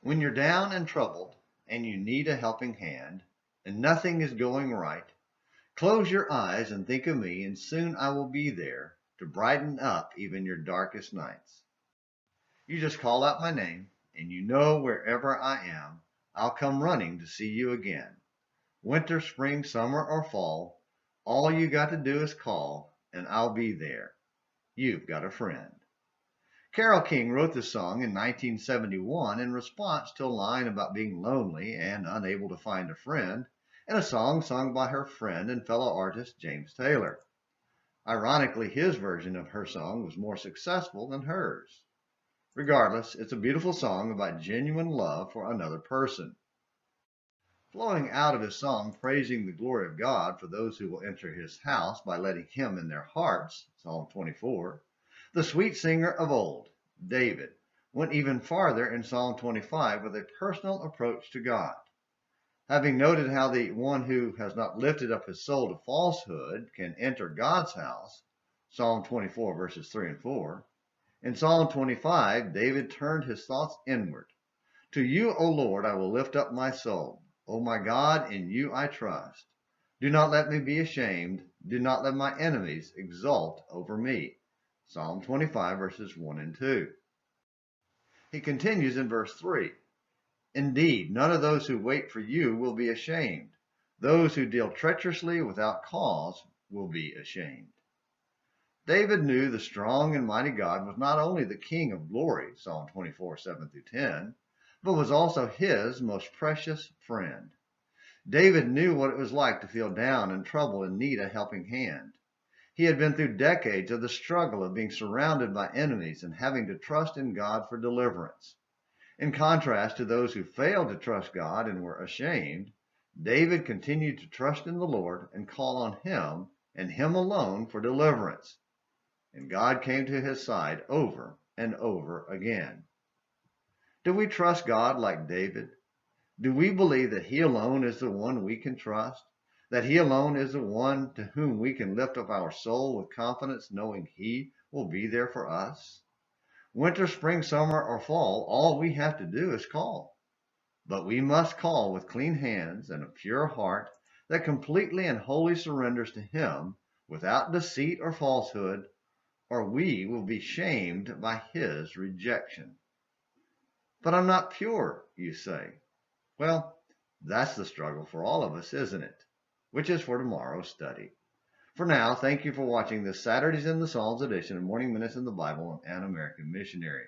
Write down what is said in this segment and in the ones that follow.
When you're down and troubled and you need a helping hand and nothing is going right, close your eyes and think of me, and soon I will be there to brighten up even your darkest nights. You just call out my name, and you know wherever I am, I'll come running to see you again. Winter, spring, summer, or fall, all you got to do is call, and I'll be there. You've got a friend. Carole King wrote this song in 1971 in response to a line about being lonely and unable to find a friend, in a song sung by her friend and fellow artist James Taylor. Ironically, his version of her song was more successful than hers. Regardless, it's a beautiful song about genuine love for another person. Flowing out of his song praising the glory of God for those who will enter his house by letting him in their hearts, Psalm 24, the sweet singer of old, David, went even farther in Psalm 25 with a personal approach to God. Having noted how the one who has not lifted up his soul to falsehood can enter God's house, Psalm 24 verses 3 and 4, in Psalm 25, David turned his thoughts inward. To you, O Lord, I will lift up my soul. O my God, in you I trust. Do not let me be ashamed. Do not let my enemies exult over me. Psalm 25, verses 1 and 2. He continues in verse 3. Indeed, none of those who wait for you will be ashamed. Those who deal treacherously without cause will be ashamed. David knew the strong and mighty God was not only the King of glory, Psalm 24, 7 through 10, but was also his most precious friend. David knew what it was like to feel down and troubled and need a helping hand. He had been through decades of the struggle of being surrounded by enemies and having to trust in God for deliverance. In contrast to those who failed to trust God and were ashamed, David continued to trust in the Lord and call on him and him alone for deliverance. And God came to his side over and over again. Do we trust God like David? Do we believe that he alone is the one we can trust? That he alone is the one to whom we can lift up our soul with confidence, knowing he will be there for us? Winter, spring, summer, or fall, all we have to do is call. But we must call with clean hands and a pure heart that completely and wholly surrenders to him without deceit or falsehood, or we will be shamed by his rejection. But I'm not pure, you say. Well, that's the struggle for all of us, isn't it? Which is for tomorrow's study. For now, thank you for watching this Saturdays in the Psalms edition of Morning Minutes in the Bible and An American Missionary.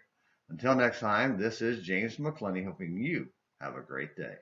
Until next time, this is James McClenny hoping you have a great day.